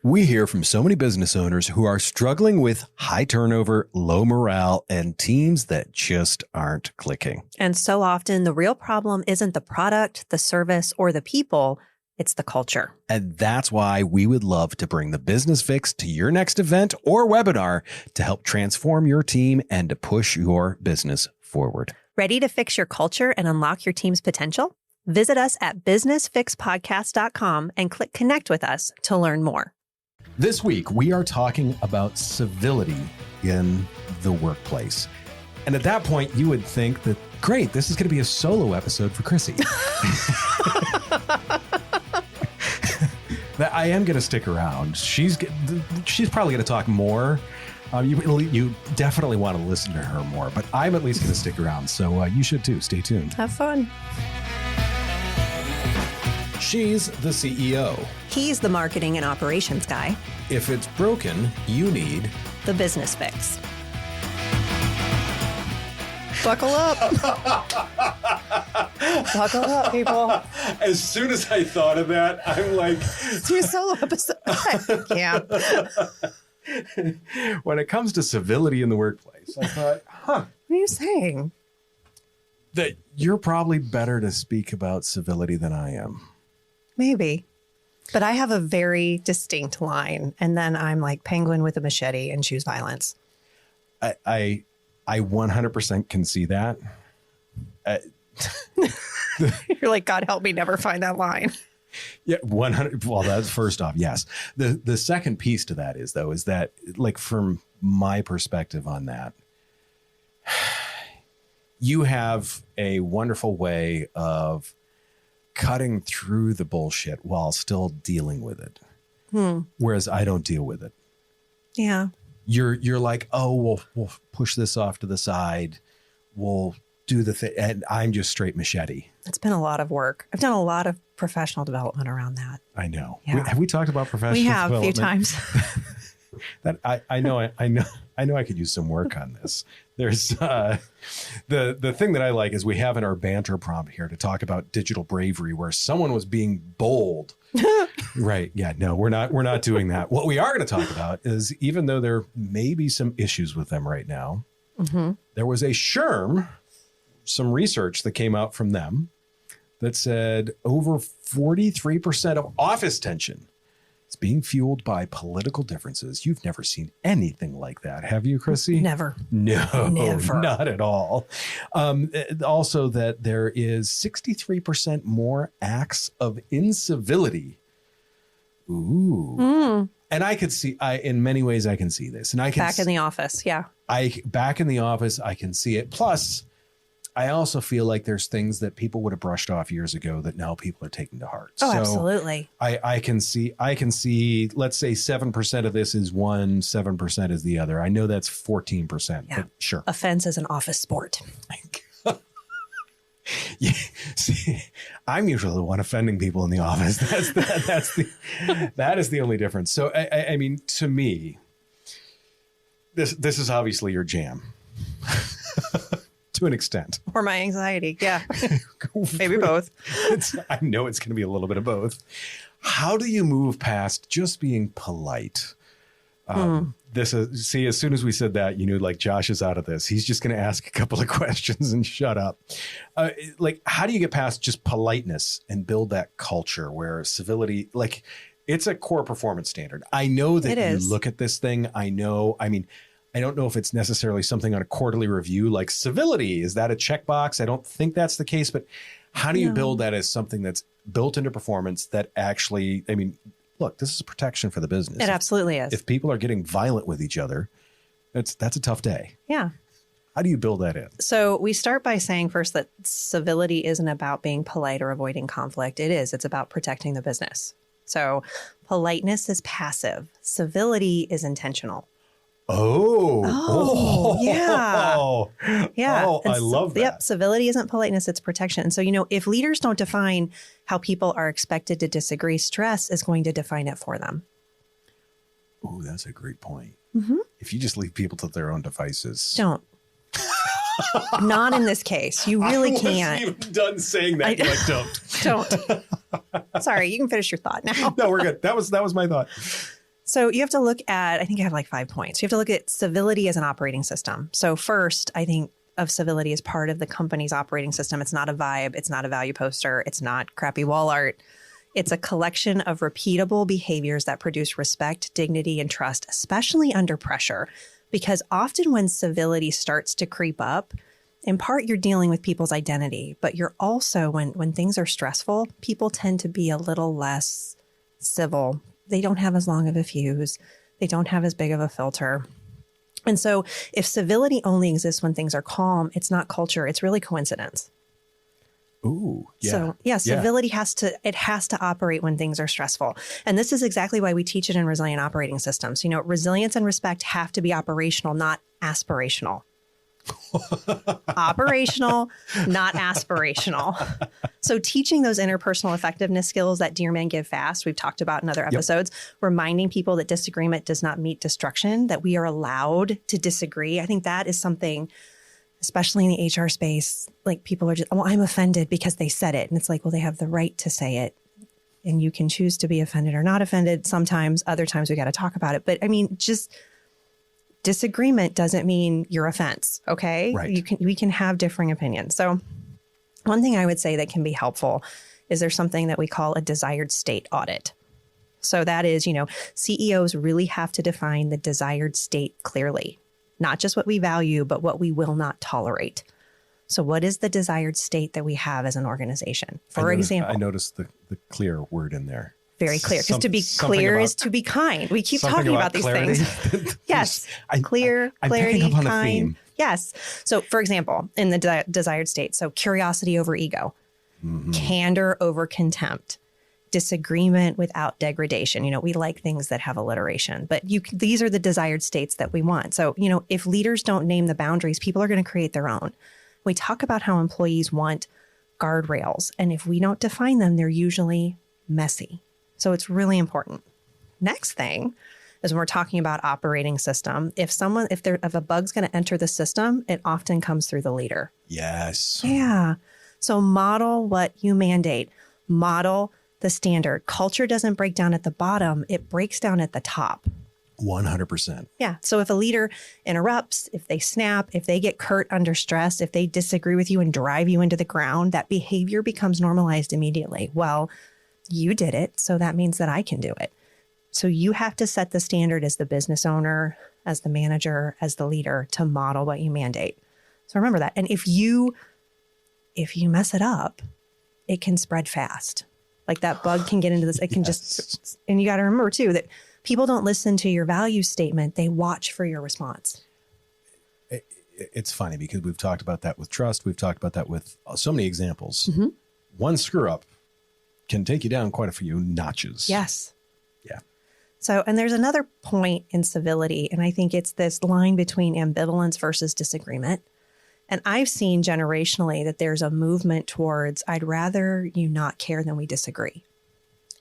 We hear from so many business owners who are struggling with high turnover, low morale, and teams that just aren't clicking. And so often the real problem isn't the product, the service, or the people. It's the culture. And that's why we would love to bring the business fix to your next event or webinar to help transform your team and to push your business forward. Ready to fix your culture and unlock your team's potential? Visit us at businessfixpodcast.com and click connect with us to learn more. This week, we are talking about civility in the workplace. And at that point, you would think that, great, this is going to be a solo episode for Chrissy. That I am going to stick around. She's probably going to talk more. You definitely want to listen to her more, but I'm at least going to stick around. So you should too. Stay tuned. Have fun. She's the CEO. He's the marketing and operations guy. If it's broken, you need the business fix. Buckle up. Buckle up, people. As soon as I thought of that, I'm like... It's your solo episode. Yeah. When it comes to civility in the workplace, I thought, What are you saying? That you're probably better to speak about civility than I am. Maybe. But I have a very distinct line. And then I'm like penguin with a machete and choose violence. I 100% can see that. You're like, God help me never find that line. Yeah, 100. Well, that's first off, yes. The second piece to that is that like from my perspective on that, you have a wonderful way of cutting through the bullshit while still dealing with it. Whereas I don't deal with it. Yeah. You're like, oh, we'll push this off to the side. We'll do the thing. And I'm just straight machete. It's been a lot of work. I've done a lot of professional development around that. I know. Yeah. Have we talked about professional development? We have development? a few times. That I know I could use some work on this. There's the thing that I like is we have in our banter prompt here to talk about digital bravery, where someone was being bold. Right. Yeah. No, we're not doing that. What we are going to talk about is, even though there may be some issues with them right now, there was a SHRM, some research that came out from them that said over 43% of office tension is being fueled by political differences. You've never seen anything like that, have you, Chrissy? Never. No, Never. Not at all. Also, that there is 63% more acts of incivility. Ooh. And I could see, in many ways, I can see this. And I can Back in the office. Yeah. Back in the office, I can see it. Plus, I also feel like there's things that people would have brushed off years ago that now people are taking to heart. Oh, so absolutely. I can see, let's say 7% of this is one, 7% is the other. I know that's 14%, Yeah. but sure. Offense is an office sport. Yeah, see, I'm usually the one offending people in the office. That is the only difference. So, I mean, to me, this is obviously your jam. To an extent. Or my anxiety. Yeah. Maybe both. I know it's going to be a little bit of both. How do you move past just being polite? As soon as we said that, you knew, like, Josh is out of this. He's just going to ask a couple of questions and shut up. Like, how do you get past just politeness and build that culture where civility, like, it's a core performance standard. I know that you look at this thing. I don't know if it's necessarily something on a quarterly review, like civility. Is that a checkbox? I don't think that's the case, but how do you build that as something that's built into performance that actually, look, this is protection for the business. It absolutely is. If people are getting violent with each other, that's a tough day. Yeah. How do you build that in? So we start by saying first that civility isn't about being polite or avoiding conflict. It's about protecting the business. So politeness is passive. Civility is intentional. Yeah. Yeah. Oh, I love that. Yep. Civility isn't politeness, it's protection. And so, if leaders don't define how people are expected to disagree, stress is going to define it for them. Oh, that's a great point. Mm-hmm. If you just leave people to their own devices. Don't. Not in this case. You really can't. I wasn't even done saying that. You're like, don't. Don't. Sorry, you can finish your thought now. No, we're good. That was my thought. So you have to look at, I think I have like 5 points. You have to look at civility as an operating system. So first, I think of civility as part of the company's operating system. It's not a vibe. It's not a value poster. It's not crappy wall art. It's a collection of repeatable behaviors that produce respect, dignity, and trust, especially under pressure. Because often when civility starts to creep up, in part, you're dealing with people's identity, but you're also, when things are stressful, people tend to be a little less civil. They don't have as long of a fuse. They don't have as big of a filter. And so if civility only exists when things are calm, it's not culture. It's really coincidence. Ooh, yeah. So civility has to operate when things are stressful. And this is exactly why we teach it in resilient operating systems. Resilience and respect have to be operational, not aspirational. Operational, not aspirational. So teaching those interpersonal effectiveness skills that dear men give fast, we've talked about in other episodes, reminding people that disagreement does not meet destruction, that we are allowed to disagree. I think that is something, especially in the HR space, like people are just, I'm offended because they said it. And it's like, well, they have the right to say it. And you can choose to be offended or not offended. Sometimes, other times we got to talk about it. But I mean, just disagreement doesn't mean your offense. Okay. Right. We can have differing opinions. So one thing I would say that can be helpful is there's something that we call a desired state audit. So that is, CEOs really have to define the desired state clearly, not just what we value, but what we will not tolerate. So what is the desired state that we have as an organization? For example, I noticed the clear word in there. Very clear, because to be clear is to be kind. We keep talking about these clarity. Things. Yes, clear, clarity, kind. Theme. Yes. So for example, in the desired state, so curiosity over ego, candor over contempt, disagreement without degradation. We like things that have alliteration, but these are the desired states that we want. So, if leaders don't name the boundaries, people are going to create their own. We talk about how employees want guardrails, and if we don't define them, they're usually messy. So it's really important. Next thing is when we're talking about operating system, if a bug's going to enter the system, it often comes through the leader. Yes. Yeah. So model what you mandate. Model the standard. Culture doesn't break down at the bottom. It breaks down at the top. 100%. Yeah. So if a leader interrupts, if they snap, if they get curt under stress, if they disagree with you and drive you into the ground, that behavior becomes normalized immediately. Well, you did it, so that means that I can do it. So you have to set the standard as the business owner, as the manager, as the leader to model what you mandate. So remember that. And if you mess it up, it can spread fast. Like that bug can get into this. It can just, and you got to remember too, that people don't listen to your value statement. They watch for your response. It's funny because we've talked about that with trust. We've talked about that with so many examples. Mm-hmm. One screw up can take you down quite a few notches. Yes. Yeah. So, and there's another point in civility, and I think it's this line between ambivalence versus disagreement. And I've seen generationally that there's a movement towards, I'd rather you not care than we disagree.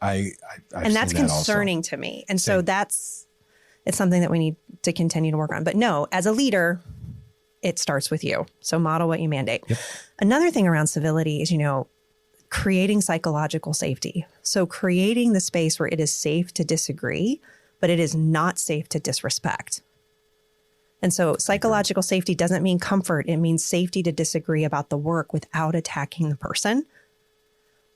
I've and that's concerning to me. And so it's something that we need to continue to work on. But no, as a leader, it starts with you. So model what you mandate. Yep. Another thing around civility is, creating psychological safety. So creating the space where it is safe to disagree, but it is not safe to disrespect. And so psychological safety doesn't mean comfort. It means safety to disagree about the work without attacking the person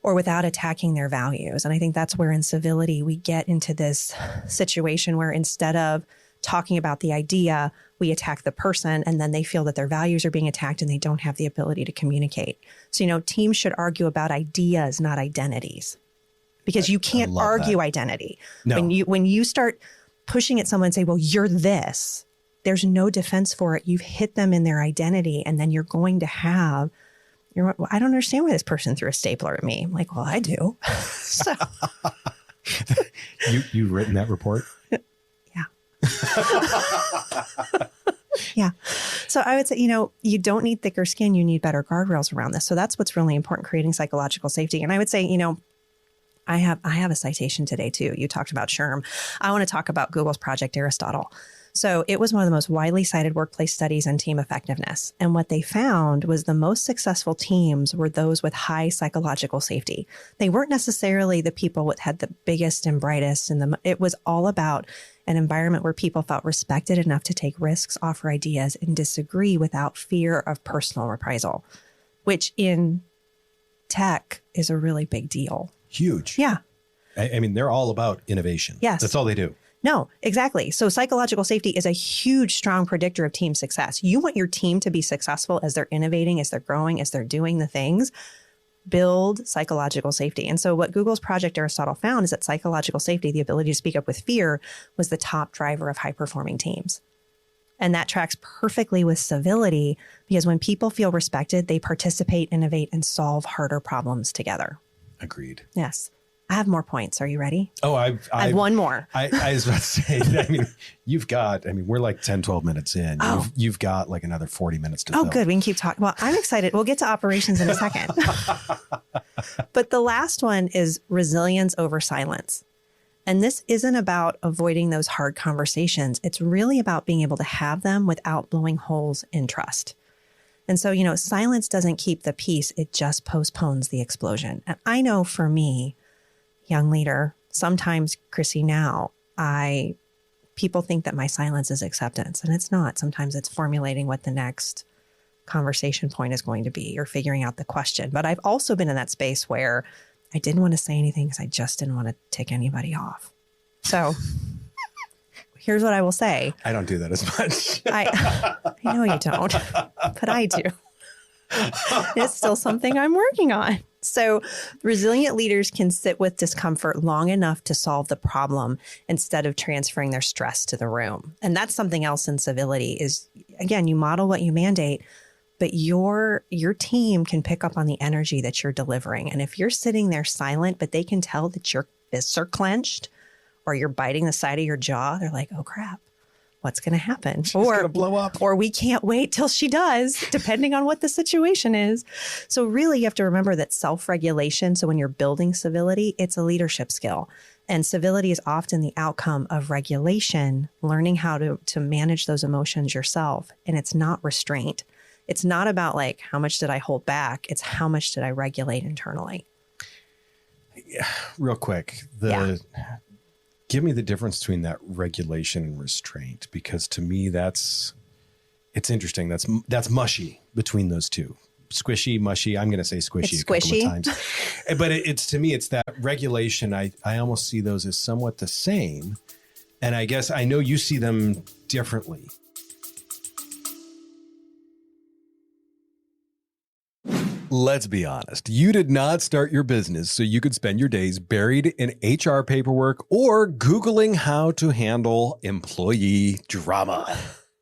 or without attacking their values. And I think that's where in civility, we get into this situation where instead of talking about the idea, we attack the person, and then they feel that their values are being attacked and they don't have the ability to communicate. So, teams should argue about ideas, not identities, because you can't argue identity. No. When you start pushing at someone and say, well, you're this, there's no defense for it. You've hit them in their identity, and then you're going to have, well, I don't understand why this person threw a stapler at me. I'm like, well, I do. So. You've written that report? Yeah. So I would say, you don't need thicker skin. You need better guardrails around this. So that's what's really important, creating psychological safety. And I would say, I have a citation today too. You talked about SHRM. I want to talk about Google's Project Aristotle. So it was one of the most widely cited workplace studies on team effectiveness. And what they found was the most successful teams were those with high psychological safety. They weren't necessarily the people that had the biggest and brightest. And it was all about an environment where people felt respected enough to take risks, offer ideas, and disagree without fear of personal reprisal, which in tech is a really big deal. Huge. Yeah. I mean, they're all about innovation. Yes. That's all they do. No, exactly. So psychological safety is a huge, strong predictor of team success. You want your team to be successful as they're innovating, as they're growing, as they're doing the things. Build psychological safety. And so what Google's Project Aristotle found is that psychological safety, the ability to speak up with fear, was the top driver of high-performing teams. And that tracks perfectly with civility, because when people feel respected, they participate, innovate, and solve harder problems together. Agreed. Yes. I have more points. Are you ready? Oh, I have one more. I was about to say, we're like 10, 12 minutes in. Oh. You've got like another 40 minutes to Oh, fill. good. We can keep talking. Well, I'm excited. We'll get to operations in a second. But the last one is resilience over silence. And this isn't about avoiding those hard conversations. It's really about being able to have them without blowing holes in trust. And so, silence doesn't keep the peace. It just postpones the explosion. And I know for me, young leader, sometimes, Chrissy, now, people think that my silence is acceptance, and it's not. Sometimes it's formulating what the next conversation point is going to be or figuring out the question. But I've also been in that space where I didn't want to say anything because I just didn't want to tick anybody off. So here's what I will say. I don't do that as much. I know you don't, but I do. It's still something I'm working on. So resilient leaders can sit with discomfort long enough to solve the problem instead of transferring their stress to the room. And that's something else in civility is, again, you model what you mandate, but your team can pick up on the energy that you're delivering. And if you're sitting there silent, but they can tell that your fists are clenched or you're biting the side of your jaw, they're like, oh, crap. What's going to happen? She's going to blow up. Or we can't wait till she does, depending on what the situation is. So really, you have to remember that self-regulation. So when you're building civility, it's a leadership skill. And civility is often the outcome of regulation, learning how to manage those emotions yourself. And it's not restraint. It's not about like, how much did I hold back? It's how much did I regulate internally? Yeah, real quick. Give me the difference between that regulation and restraint, because to me, it's interesting. That's mushy between those two. Squishy, mushy. I'm going to say squishy it's a couple squishy. of times. But it's to me, it's that regulation. I almost see those as somewhat the same. And I guess I know you see them differently. Let's be honest. You did not start your business so you could spend your days buried in HR paperwork or Googling how to handle employee drama.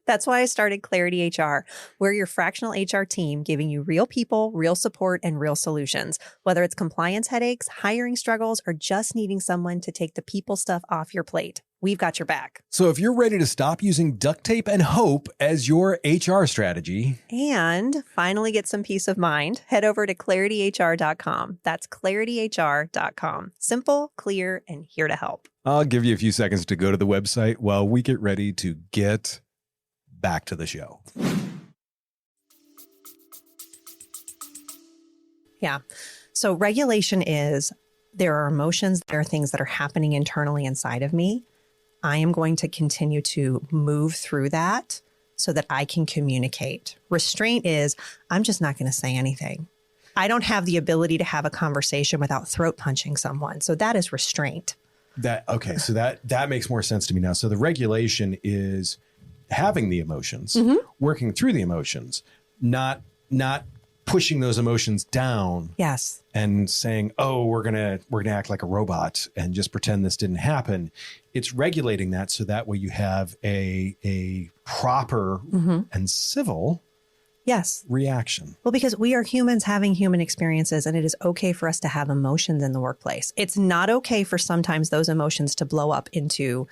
That's why I started Clarity HR. We're your fractional HR team giving you real people, real support, and real solutions. Whether it's compliance headaches, hiring struggles, or just needing someone to take the people stuff off your plate, we've got your back. So if you're ready to stop using duct tape and hope as your HR strategy and finally get some peace of mind, head over to clarityhr.com. That's clarityhr.com. Simple, clear, and here to help. I'll give you a few seconds to go to the website while we get ready to get back to the show. Yeah. So regulation is there are emotions, there are things that are happening internally inside of me. I am going to continue to move through that so that I can communicate. Restraint is I'm just not going to say anything. I don't have the ability to have a conversation without throat punching someone. So that is restraint. So that makes more sense to me now. So the regulation is having the emotions, working through the emotions, not pushing those emotions down. Yes. And saying, "Oh, we're gonna act like a robot and just pretend this didn't happen." It's regulating that so that way you have a proper and civil reaction. Well, because we are humans having human experiences, and it is okay for us to have emotions in the workplace. It's not okay for sometimes those emotions to blow up into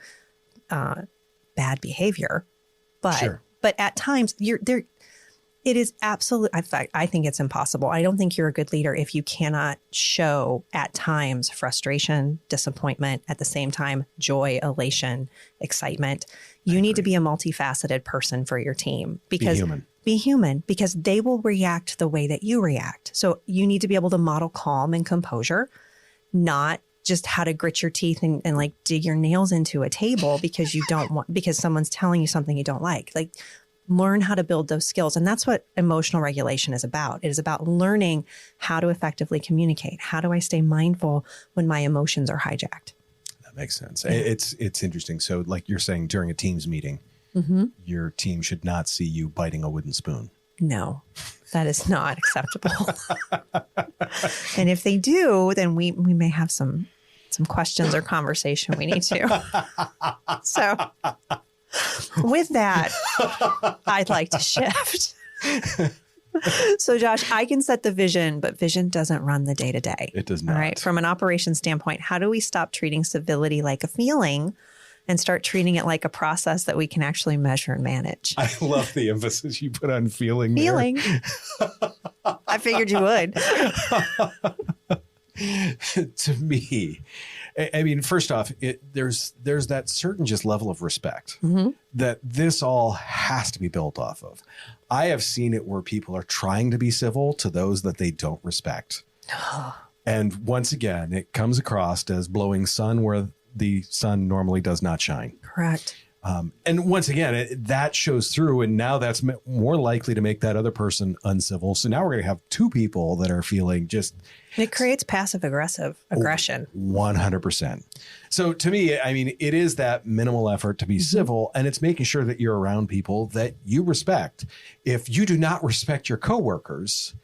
bad behavior. But at times It is absolutely, in fact, I think it's impossible. I don't think you're a good leader if you cannot show at times frustration, disappointment, at the same time, joy, elation, excitement. You need to be a multifaceted person for your team because be human because they will react the way that you react. So you need to be able to model calm and composure, not just how to grit your teeth and like dig your nails into a table because you don't want, because someone's telling you something you don't like. Like, learn how to build those skills. And that's what emotional regulation is about. It is about learning how to effectively communicate. How do I stay mindful when my emotions are hijacked? That makes sense. Yeah. It's interesting. So like you're saying during a Teams meeting, your team should not see you biting a wooden spoon. No, that is not acceptable. And if they do, then we may have some questions or conversation we need to. So with that, I'd like to shift. So Josh, I can set the vision, but vision doesn't run the day to day. It does not. All right. From an operations standpoint, how do we stop treating civility like a feeling and start treating it like a process that we can actually measure and manage? I love the emphasis you put on feeling. Feeling. I figured you would. To me, I mean, first off, there's that certain just level of respect that this all has to be built off of. I have seen it where people are trying to be civil to those that they don't respect. And once again, it comes across as blowing sun where the sun normally does not shine. Correct. And once again, that shows through. And now that's more likely to make that other person uncivil. So now we're going to have two people that are feeling just... It creates passive aggressive aggression. 100%. So to me, I mean, it is that minimal effort to be civil, and it's making sure that you're around people that you respect. If you do not respect your coworkers,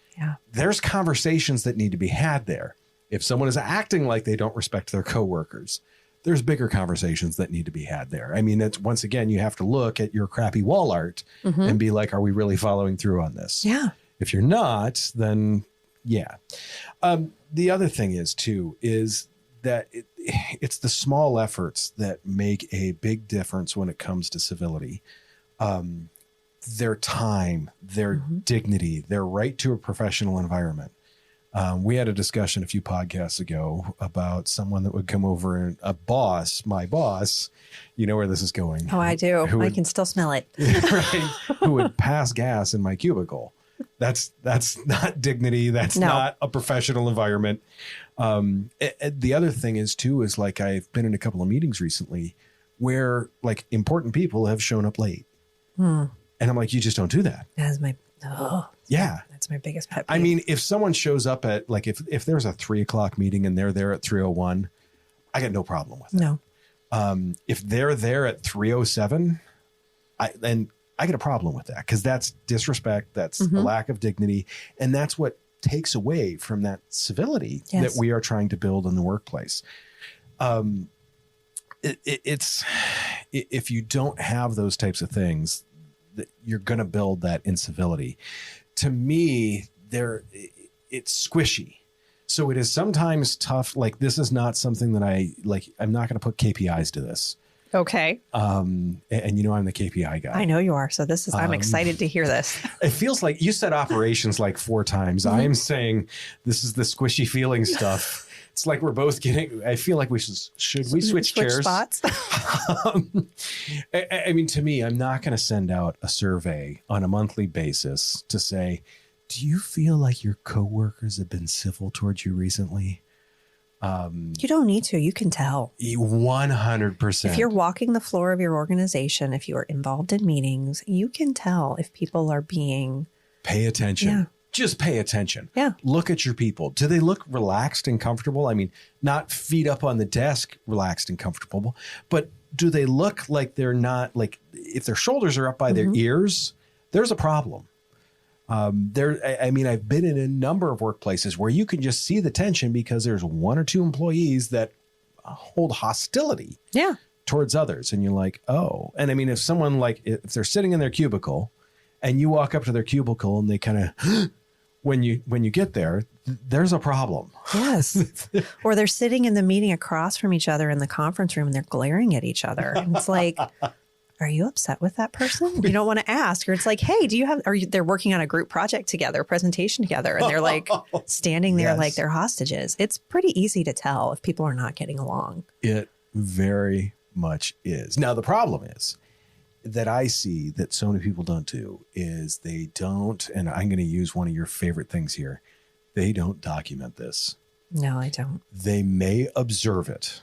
there's conversations that need to be had there. If someone is acting like they don't respect their coworkers, there's bigger conversations that need to be had there. I mean, it's once again, you have to look at your crappy wall art and be like, are we really following through on this? Yeah. If you're not, then yeah. The other thing is too, is that it's the small efforts that make a big difference when it comes to civility. Their time, their dignity, their right to a professional environment. We had a discussion a few podcasts ago about someone that would come over and my boss, you know where this is going. Oh, I do. I can still smell it. Right, who would pass gas in my cubicle. That's not dignity. That's not a professional environment. The other thing is too, is like I've been in a couple of meetings recently where like important people have shown up late. And I'm like, you just don't do that. That's my, that's my biggest pet peeve. I mean, if someone shows up at like, if there's a 3:00 meeting and they're there at 3:01, I got no problem with it. No. If they're there at 3:07, I get a problem with that because that's disrespect. That's a lack of dignity. And that's what takes away from that civility that we are trying to build in the workplace. It's if you don't have those types of things, you're going to build that incivility. To me, it's squishy. So it is sometimes tough. Like this is not something that I'm not going to put KPIs to this. Okay. And you know, I'm the KPI guy. I know you are. So I'm excited to hear this. It feels like you said operations like 4 times. I am saying this is the squishy feeling stuff. It's like we're both I feel like we should we switch chairs? Spots? I mean, to me, I'm not going to send out a survey on a monthly basis to say, do you feel like your coworkers have been civil towards you recently? You don't need to. You can tell. 100%. If you're walking the floor of your organization, if you are involved in meetings, you can tell if people are being... Pay attention. Yeah. Just pay attention. Yeah. Look at your people. Do they look relaxed and comfortable? I mean, not feet up on the desk, relaxed and comfortable, but do they look like they're not like, if their shoulders are up by their ears, there's a problem. I mean, I've been in a number of workplaces where you can just see the tension because there's 1 or 2 employees that hold hostility towards others. And you're like, oh, and I mean, if someone if they're sitting in their cubicle and you walk up to their cubicle and they kind of, when you get there, there's a problem. Yes. Or they're sitting in the meeting across from each other in the conference room and they're glaring at each other. And it's like, are you upset with that person? You don't want to ask. Or it's like, hey, they're working on a group project together, a presentation together, and they're like standing there like they're hostages. It's pretty easy to tell if people are not getting along. It very much is. Now, the problem is that I see that so many people don't do is they don't, and I'm going to use one of your favorite things here, they don't document this. No, I don't. They may observe it,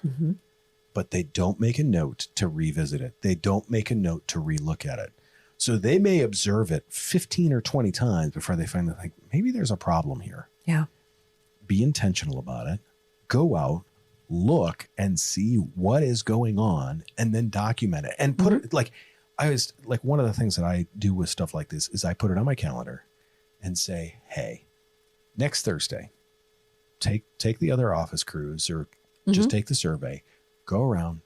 but they don't make a note to revisit it. They don't make a note to relook at it. So they may observe it 15 or 20 times before they finally think, maybe there's a problem here. Yeah. Be intentional about it. Go out, look and see what is going on, and then document it and put it one of the things that I do with stuff like this is I put it on my calendar and say, hey, next Thursday, take the other office crews or just take the survey, go around,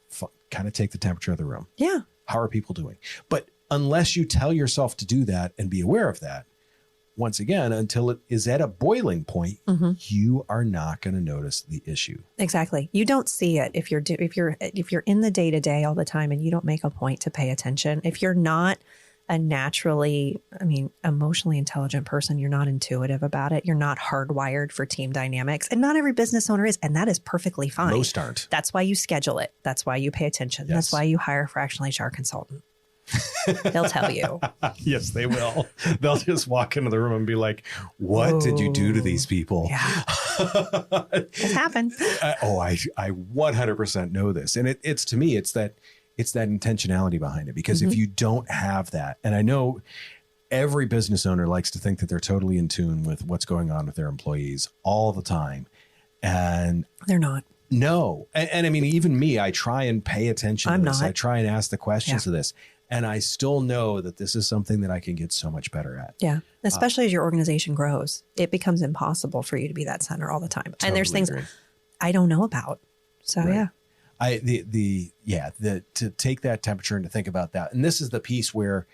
kind of take the temperature of the room. Yeah. How are people doing? But unless you tell yourself to do that and be aware of that, once again, until it is at a boiling point, you are not going to notice the issue. Exactly. You don't see it if you're in the day to day all the time and you don't make a point to pay attention. If you're not a naturally, emotionally intelligent person, you're not intuitive about it. You're not hardwired for team dynamics, and not every business owner is, and that is perfectly fine. Most aren't. That's why you schedule it. That's why you pay attention. Yes. That's why you hire a fractional HR consultant. They'll tell you. Yes, they will. They'll just walk into the room and be like, what did you do to these people? Yeah. It's happened. I 100% know this. And it's to me, it's that intentionality behind it. Because if you don't have that, and I know every business owner likes to think that they're totally in tune with what's going on with their employees all the time. And they're not. No. And even me, I try and pay attention to this. I try and ask the questions of this. And I still know that this is something that I can get so much better at. Yeah. Especially as your organization grows, it becomes impossible for you to be that center all the time. Totally, and there's things I don't know about. So to take that temperature and to think about that. And this is the piece where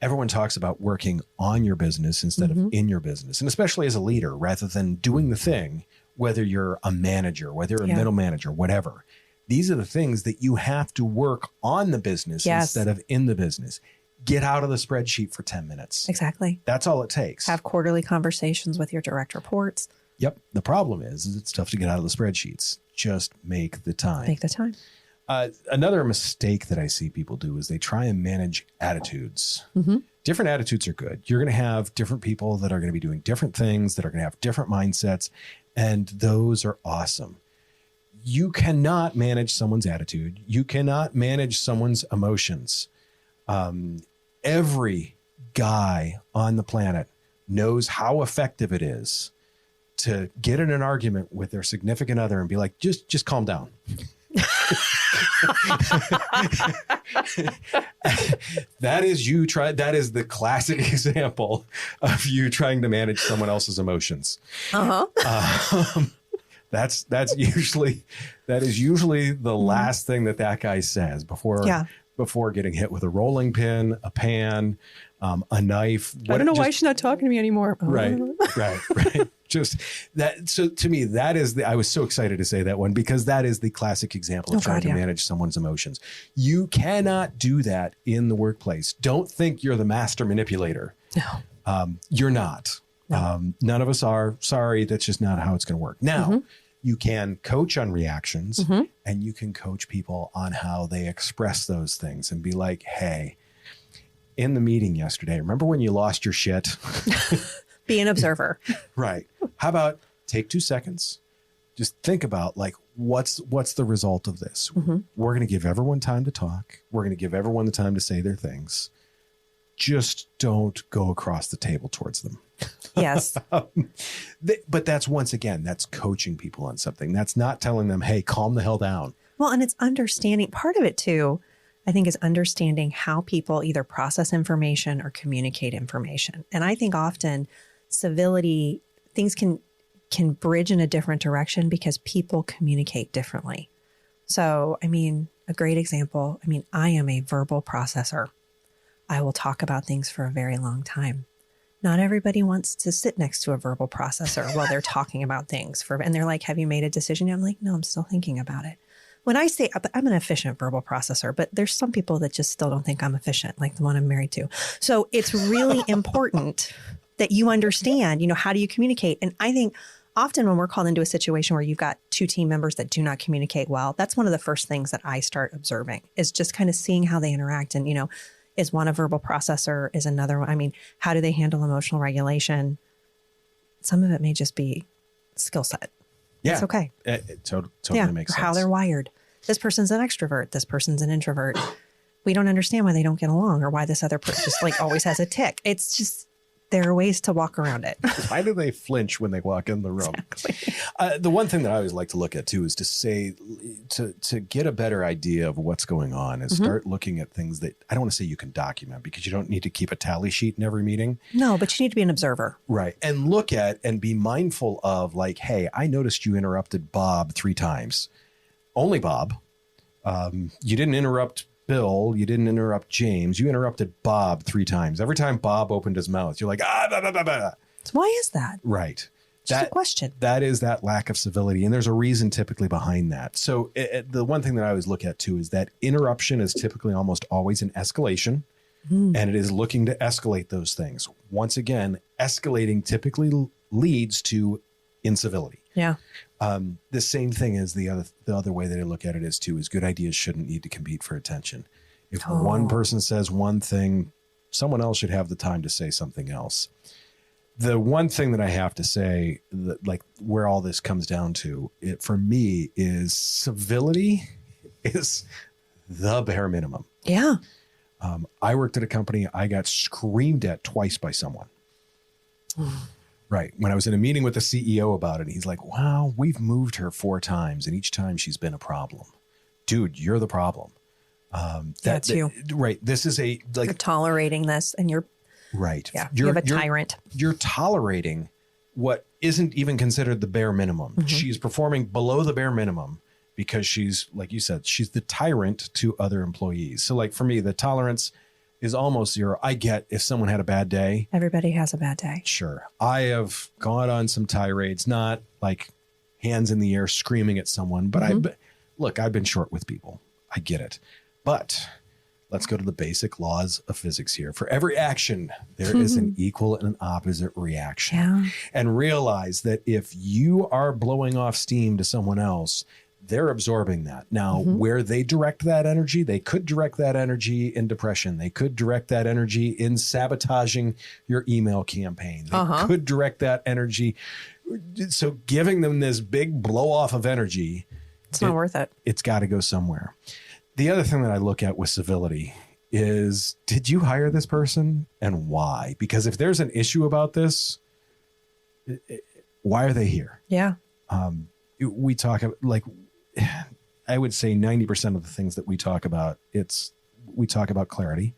everyone talks about working on your business instead of in your business. And especially as a leader, rather than doing the thing, whether you're a manager, whether you're a middle manager, whatever. These are the things that you have to work on the business instead of in the business. Get out of the spreadsheet for 10 minutes. Exactly. That's all it takes. Have quarterly conversations with your direct reports. Yep. The problem is it's tough to get out of the spreadsheets. Just make the time. Make the time. Another mistake that I see people do is they try and manage attitudes. Different attitudes are good. You're going to have different people that are going to be doing different things, that are going to have different mindsets, and those are awesome. You cannot manage someone's attitude. You cannot manage someone's emotions. Every guy on the planet knows how effective it is to get in an argument with their significant other and be like, just calm down. That is the classic example of you trying to manage someone else's emotions. That is usually the last thing that guy says before getting hit with a rolling pin, a pan, a knife. I don't know why she's not talking to me anymore. Right. Just that. So to me, I was so excited to say that one because that is the classic example of trying to manage someone's emotions. You cannot do that in the workplace. Don't think you're the master manipulator. No, you're not. No. None of us are. Sorry, that's just not how it's going to work. Now, you can coach on reactions and you can coach people on how they express those things and be like, hey, in the meeting yesterday, remember when you lost your shit? Be an observer. Right. How about take 2 seconds? Just think about what's the result of this? We're going to give everyone time to talk. We're going to give everyone the time to say their things. Just don't go across the table towards them. Yes. But that's that's coaching people on something. That's not telling them, hey, calm the hell down. Well, and it's understanding. Part of it too, I think, is understanding how people either process information or communicate information. And I think often civility, things can bridge in a different direction because people communicate differently. So, a great example, I am a verbal processor. I will talk about things for a very long time. Not everybody wants to sit next to a verbal processor while they're talking about things and they're like, have you made a decision? I'm like, no, I'm still thinking about it. When I say I'm an efficient verbal processor, but there's some people that just still don't think I'm efficient, like the one I'm married to. So it's really important that you understand, how do you communicate? And I think often when we're called into a situation where you've got two team members that do not communicate well, that's one of the first things that I start observing is just kind of seeing how they interact. And, is one a verbal processor? Is another one? I mean, how do they handle emotional regulation? Some of it may just be skill set. Yeah. It's okay. It totally makes sense. How they're wired. This person's an extrovert. This person's an introvert. We don't understand why they don't get along or why this other person just like always has a tick. It's just, there are ways to walk around it. Why do they flinch when they walk in the room? Exactly. The one thing that I always like to look at too is to say, to get a better idea of what's going on is start looking at things that I don't want to say you can document because you don't need to keep a tally sheet in every meeting. No, but you need to be an observer. Right. And look at and be mindful of like, hey, I noticed you interrupted Bob 3 times. Only Bob. You didn't interrupt Bill, you didn't interrupt James. You interrupted Bob 3 times. Every time Bob opened his mouth, you're like, blah, blah, blah, blah. So why is that? Right. Just a question. That is that lack of civility. And there's a reason typically behind that. So the one thing that I always look at too is that interruption is typically almost always an escalation. And it is looking to escalate those things. Once again, escalating typically leads to incivility. Yeah. The same thing as the other way that I look at it is good ideas shouldn't need to compete for attention. If one person says one thing, someone else should have the time to say something else. The one thing that I have to say, that, like where all this comes down to, it for me is civility is the bare minimum. Yeah. I worked at a company. I got screamed at twice by someone. Right. When I was in a meeting with the CEO about it, he's like, wow, we've moved her 4 times and each time she's been a problem. Dude, you're the problem. That's you. Right. This is you're tolerating this and you're right. Yeah. You have a tyrant. You're tolerating what isn't even considered the bare minimum. She's performing below the bare minimum because she's, like you said, she's the tyrant to other employees. So like for me, the tolerance is almost 0. I get if someone had a bad day. Everybody has a bad day. Sure. I have gone on some tirades, not like hands in the air screaming at someone, but I've been short with people. I get it. But let's go to the basic laws of physics here. For every action, there is an equal and an opposite reaction. Yeah. And realize that if you are blowing off steam to someone else, they're absorbing that. Now, where they direct that energy, they could direct that energy in depression. They could direct that energy in sabotaging your email campaign. They could direct that energy. So giving them this big blow off of energy, it's not worth it. It's got to go somewhere. The other thing that I look at with civility is, did you hire this person and why? Because if there's an issue about this, why are they here? Yeah. We talk like, I would say 90% of the things that we talk about, we talk about clarity.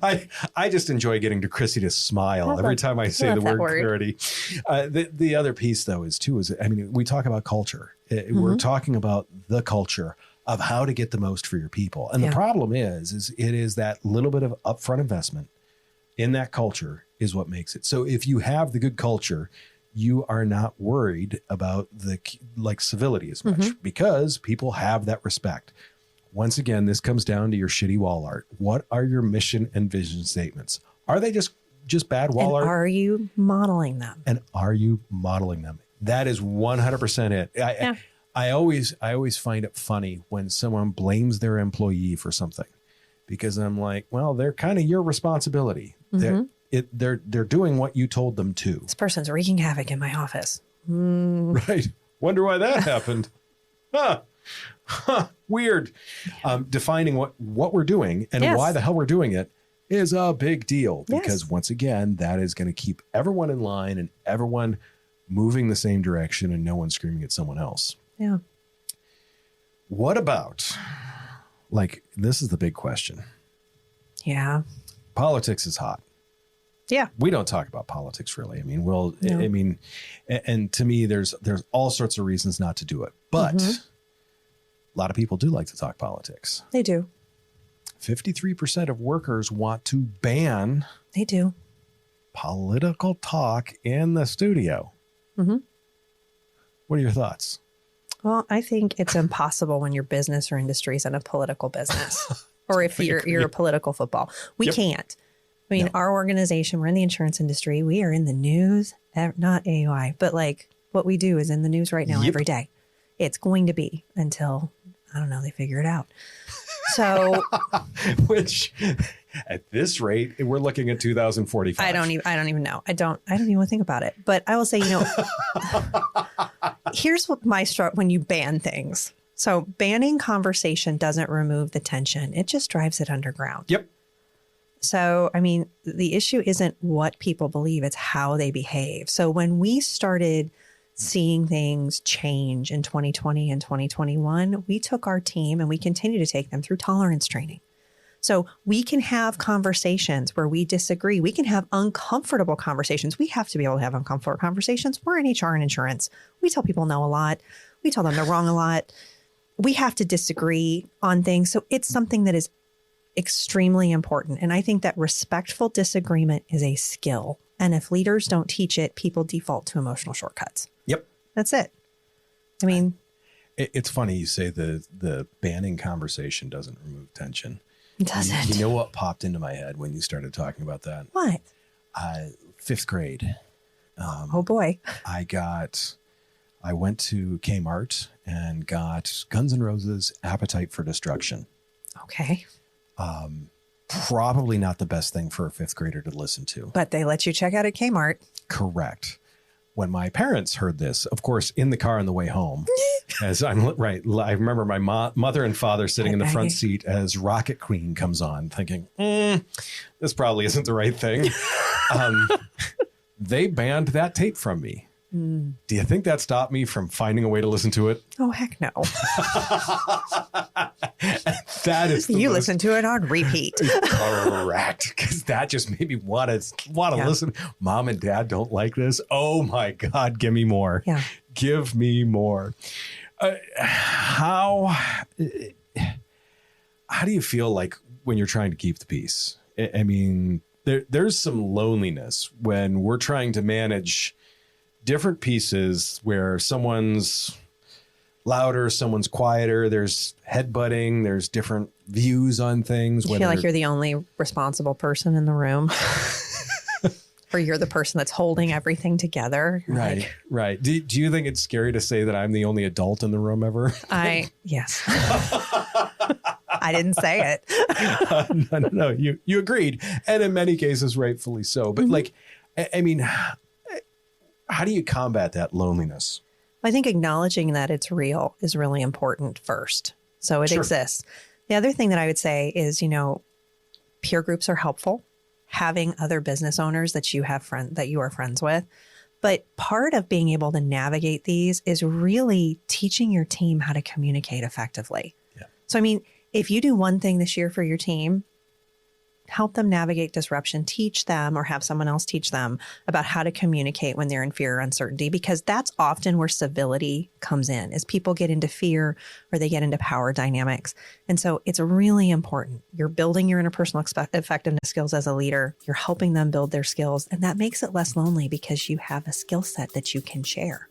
I just enjoy getting to Chrissy to smile every time I say the word clarity. The other piece though is we talk about culture. We're talking about the culture of how to get the most for your people. And the problem is it is that little bit of upfront investment in that culture is what makes it. So if you have the good culture, you are not worried about civility as much because people have that respect. Once again, this comes down to your shitty wall art. What are your mission and vision statements? Are they just bad wall art? Are you modeling them? And are you modeling them? That is 100% it. I always find it funny when someone blames their employee for something because I'm like, well, they're kind of your responsibility. They're doing what you told them to. This person's wreaking havoc in my office. Right. Wonder why that happened. Weird. Defining what we're doing and why the hell we're doing it is a big deal because once again, that is going to keep everyone in line and everyone moving the same direction and no one screaming at someone else. Yeah. What about, this is the big question. Yeah. Politics is hot. Yeah. We don't talk about politics really. And to me, there's all sorts of reasons not to do it, but a lot of people do like to talk politics. They do. 53% of workers want to ban. They do. Political talk in the studio. What are your thoughts? Well, I think it's impossible when your business or industry is in a political business, or if you're a political football. We can't. I mean, our organization, we're in the insurance industry. We are in the news, not AOI, but like what we do is in the news right now every day. It's going to be until, I don't know, they figure it out. So, which at this rate, we're looking at 2045. I don't even know. I don't even think about it. But I will say, here's what when you ban things. So banning conversation doesn't remove the tension. It just drives it underground. Yep. So, I mean, the issue isn't what people believe, it's how they behave. So when we started seeing things change in 2020 and 2021, we took our team and we continue to take them through tolerance training. So we can have conversations where we disagree. We can have uncomfortable conversations. We have to be able to have uncomfortable conversations. We're in HR and insurance. We tell people no a lot. We tell them they're wrong a lot. We have to disagree on things. So it's something that is extremely important. And I think that respectful disagreement is a skill. And if leaders don't teach it, people default to emotional shortcuts. Yep. That's it. I mean, it's funny you say the banning conversation doesn't remove tension. It doesn't. You know what popped into my head when you started talking about that? What? 5th grade. Oh boy. I went to Kmart and got Guns N' Roses' Appetite for Destruction. Okay. Probably not the best thing for a 5th grader to listen to. But they let you check out at Kmart. Correct. When my parents heard this, of course, in the car on the way home, as I remember my mother and father sitting in the front seat as Rocket Queen comes on, thinking, this probably isn't the right thing. They banned that tape from me. Do you think that stopped me from finding a way to listen to it? Oh, heck no. That is you listen to it on repeat. Correct. Because that just made me want to listen. Mom and Dad don't like this. Oh my God, give me more. Yeah. Give me more. How do you feel like when you're trying to keep the peace? I mean, there's some loneliness when we're trying to manage different pieces where someone's louder, someone's quieter, there's headbutting, there's different views on things. You feel like you're the only responsible person in the room. Or you're the person that's holding everything together. Right, right. Do you think it's scary to say that I'm the only adult in the room ever? Yes. I didn't say it. No, you agreed. And in many cases, rightfully so. But I mean, how do you combat that loneliness? I think acknowledging that it's real is really important first. So it exists. The other thing that I would say is, peer groups are helpful. Having other business owners that you are friends with. But part of being able to navigate these is really teaching your team how to communicate effectively. Yeah. So, I mean, if you do one thing this year for your team, help them navigate disruption, teach them or have someone else teach them about how to communicate when they're in fear or uncertainty, because that's often where civility comes in, is people get into fear or they get into power dynamics. And so it's really important. You're building your interpersonal effectiveness skills as a leader. You're helping them build their skills. And that makes it less lonely because you have a skill set that you can share.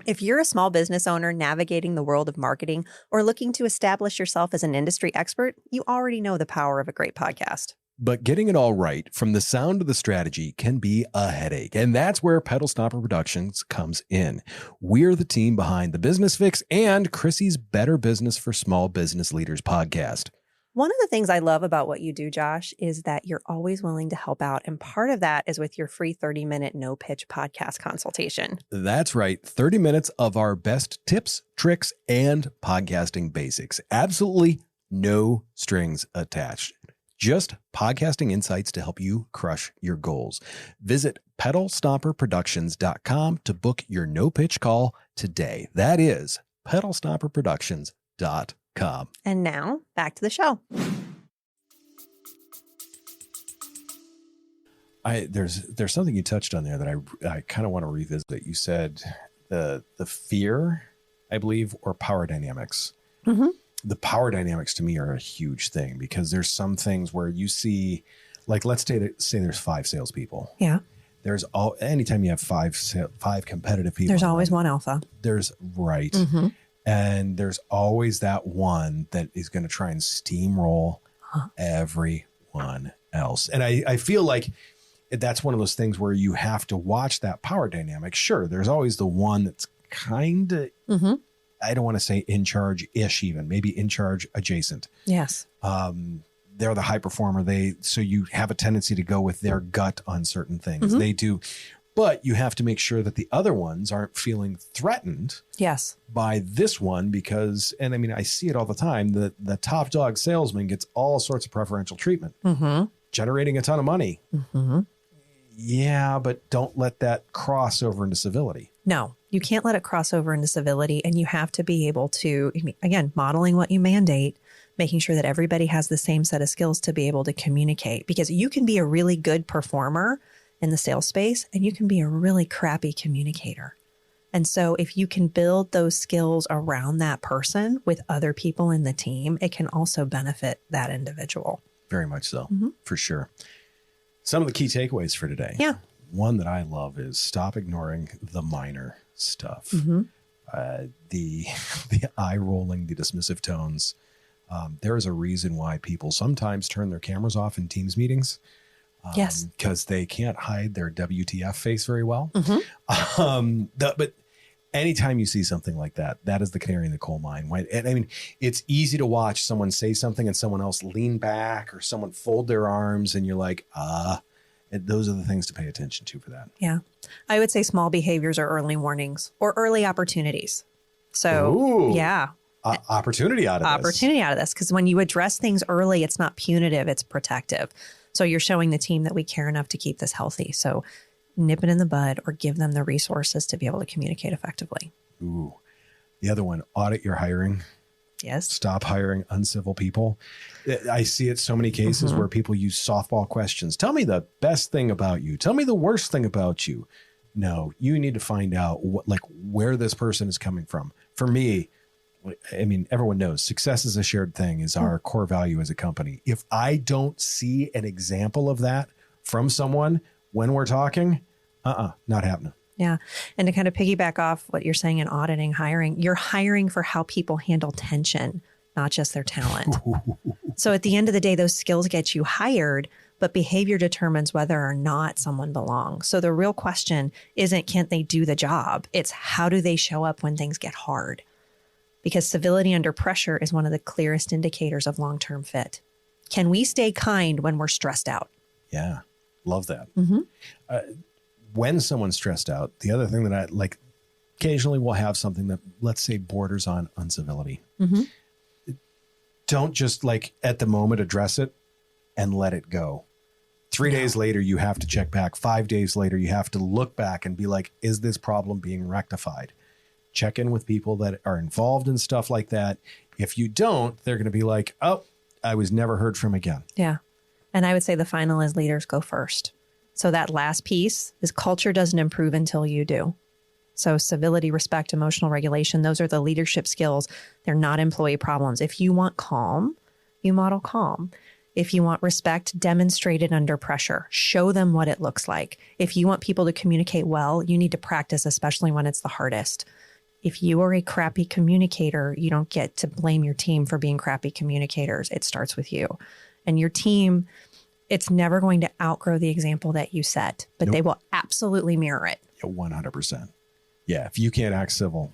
If you're a small business owner navigating the world of marketing or looking to establish yourself as an industry expert, you already know the power of a great podcast. But getting it all right from the sound to the strategy can be a headache. And that's where Pedal Stopper Productions comes in. We're the team behind the Business Fix and Chrissy's Better Business for Small Business Leaders podcast. One of the things I love about what you do, Josh, is that you're always willing to help out. And part of that is with your free 30-minute no-pitch podcast consultation. That's right. 30 minutes of our best tips, tricks, and podcasting basics. Absolutely no strings attached. Just podcasting insights to help you crush your goals. Visit pedalstopperproductions.com to book your no-pitch call today. That is pedalstopperproductions.com. And now back to the show. There's something you touched on there that I kind of want to revisit. You said the fear, I believe, or power dynamics. Mm-hmm. The power dynamics to me are a huge thing because there's some things where you see, like, let's say there's 5 salespeople. Yeah. anytime you have five competitive people, There's always one alpha. There's right. And there's always that one that is going to try and steamroll everyone else. And I feel like that's one of those things where you have to watch that power dynamic. Sure, there's always the one that's kind of, I don't want to say in charge-ish even, maybe in charge adjacent. Yes. They're the high performer. So you have a tendency to go with their gut on certain things. They do. But you have to make sure that the other ones aren't feeling threatened by this one because, and I mean, I see it all the time, the top dog salesman gets all sorts of preferential treatment, generating a ton of money. Yeah, but don't let that cross over into civility. No, you can't let it cross over into civility. And you have to be able to, again, modeling what you mandate, making sure that everybody has the same set of skills to be able to communicate. Because you can be a really good performer in the sales space and you can be a really crappy communicator. And so if you can build those skills around that person with other people in the team, it can also benefit that individual. Very much so, for sure. Some of the key takeaways for today. Yeah. One that I love is stop ignoring the minor stuff. The eye rolling, the dismissive tones. There is a reason why people sometimes turn their cameras off in Teams meetings. Yes. Because they can't hide their WTF face very well. But anytime you see something like that, that is the canary in the coal mine. And I mean, it's easy to watch someone say something and someone else lean back or someone fold their arms and you're like, those are the things to pay attention to for that. Yeah. I would say small behaviors are early warnings or early opportunities. So, yeah. Opportunity out of this. Because when you address things early, it's not punitive, it's protective. So you're showing the team that we care enough to keep this healthy. So nip it in the bud or give them the resources to be able to communicate effectively. Ooh. The other one, audit your hiring. Yes. Stop hiring uncivil people. I see it so many cases where people use softball questions. Tell me the best thing about you. Tell me the worst thing about you. No, you need to find out where this person is coming from. For me, I mean, everyone knows success is a shared thing is our core value as a company. If I don't see an example of that from someone when we're talking, not happening. Yeah. And to kind of piggyback off what you're saying in auditing hiring, you're hiring for how people handle tension, not just their talent. So at the end of the day, those skills get you hired, but behavior determines whether or not someone belongs. So the real question isn't, can't they do the job? It's how do they show up when things get hard? Because civility under pressure is one of the clearest indicators of long-term fit. Can we stay kind when we're stressed out? Yeah. Love that. When someone's stressed out, the other thing that I like, occasionally we'll have something that, let's say, borders on uncivility. Don't just at the moment address it and let it go. 3 days later, you have to check back. 5 days later, you have to look back and be like, is this problem being rectified? Check in with people that are involved in stuff like that. If you don't, they're going to be like, oh, I was never heard from again. Yeah. And I would say the final is leaders go first. So that last piece is culture doesn't improve until you do. So civility, respect, emotional regulation, those are the leadership skills. They're not employee problems. If you want calm, you model calm. If you want respect, demonstrate it under pressure. Show them what it looks like. If you want people to communicate well, you need to practice, especially when it's the hardest. If you are a crappy communicator, you don't get to blame your team for being crappy communicators. It starts with you. And your team, it's never going to outgrow the example that you set, but they will absolutely mirror it. 100%. Yeah. If you can't act civil,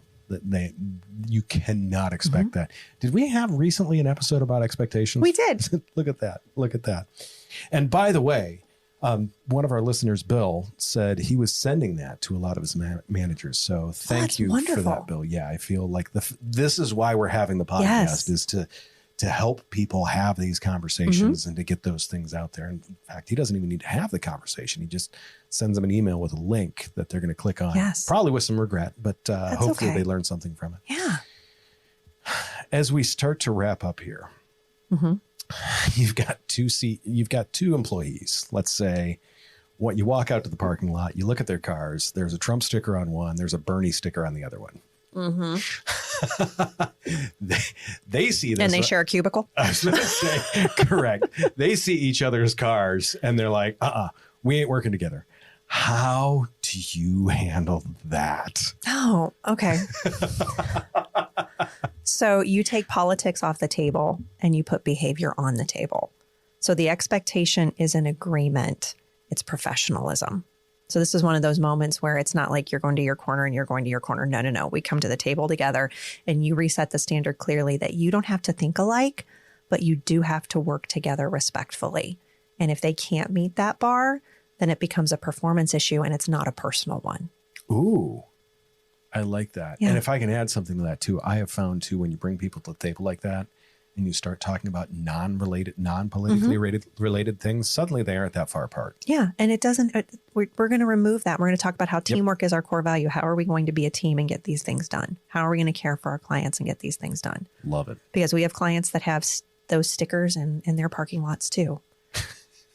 you cannot expect that. Did we have recently an episode about expectations? We did. Look at that. Look at that. And by the way, one of our listeners, Bill, said he was sending that to a lot of his managers. So thank you for that, Bill. Yeah, I feel like this is why we're having the podcast is to help people have these conversations and to get those things out there. And in fact, he doesn't even need to have the conversation. He just sends them an email with a link that they're going to click on, probably with some regret, but hopefully they learn something from it. Yeah. As we start to wrap up here, you've got two employees. Let's say you walk out to the parking lot, you look at their cars, there's a Trump sticker on one, there's a Bernie sticker on the other one. They see this. And they share a cubicle? I was going to say, correct. They see each other's cars and they're like, we ain't working together. How do you handle that? Oh, okay. So you take politics off the table and you put behavior on the table. So the expectation is an agreement. It's professionalism. So this is one of those moments where it's not like you're going to your corner and you're going to your corner. No, no, no. We come to the table together and you reset the standard clearly that you don't have to think alike, but you do have to work together respectfully. And if they can't meet that bar, then it becomes a performance issue and it's not a personal one. Ooh, I like that. Yeah. And if I can add something to that too, I have found too, when you bring people to the table like that and you start talking about non-politically related things, suddenly they aren't that far apart. Yeah. And it doesn't, we're going to remove that. We're going to talk about how teamwork is our core value. How are we going to be a team and get these things done? How are we going to care for our clients and get these things done? Love it. Because we have clients that have those stickers in their parking lots too.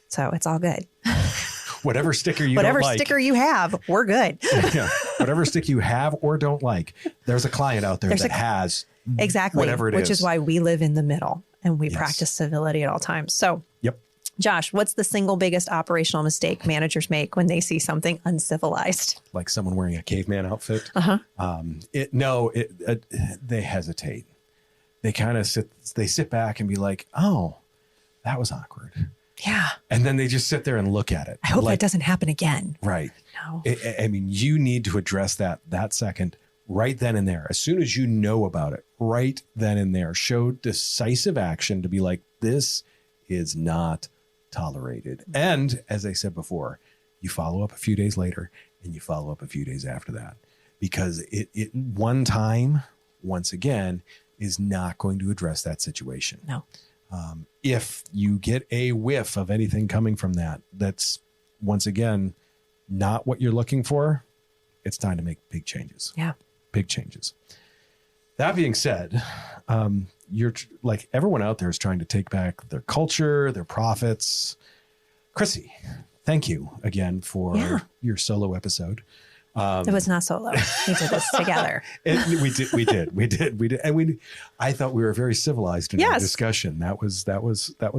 So it's all good. Whatever sticker you Whatever don't like. sticker you have, we're good. Yeah. Whatever stick you have or don't like, there's a client out there that has exactly whatever it which is why we live in the middle and we practice civility at all times. So, Josh, what's the single biggest operational mistake managers make when they see something uncivilized? Like someone wearing a caveman outfit. They hesitate. They kind of sit back and be like, oh, that was awkward. Yeah. And then they just sit there and look at it. I hope that doesn't happen again. Right. No. I mean, you need to address that second, right then and there. As soon as you know about it, right then and there, show decisive action to be like, this is not tolerated. And as I said before, you follow up a few days later and you follow up a few days after that, because it one time, once again, is not going to address that situation. No. If you get a whiff of anything coming from that's once again not what you're looking for, it's time to make big changes. Yeah. Big changes. That being said, you're like everyone out there is trying to take back their culture, their profits. Chrissy, thank you again for your solo episode. It was not solo. We did this together. We did. And I thought we were very civilized in our discussion. That was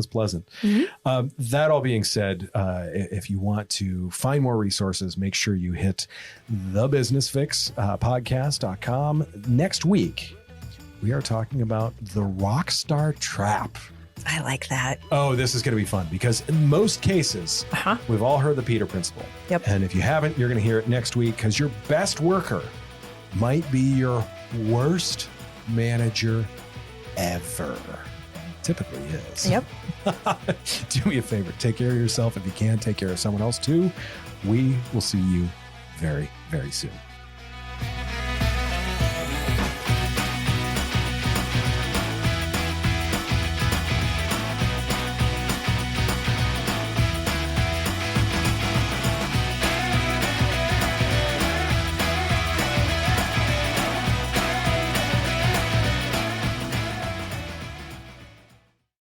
pleasant. Mm-hmm. That all being said, if you want to find more resources, make sure you hit thebusinessfix podcast.com. Next week, we are talking about the rockstar trap. I like that. Oh, this is going to be fun because in most cases, we've all heard the Peter Principle. Yep. And if you haven't, you're going to hear it next week because your best worker might be your worst manager ever. Typically is. Yep. Do me a favor. Take care of yourself. If you can, take care of someone else too. We will see you very, very soon.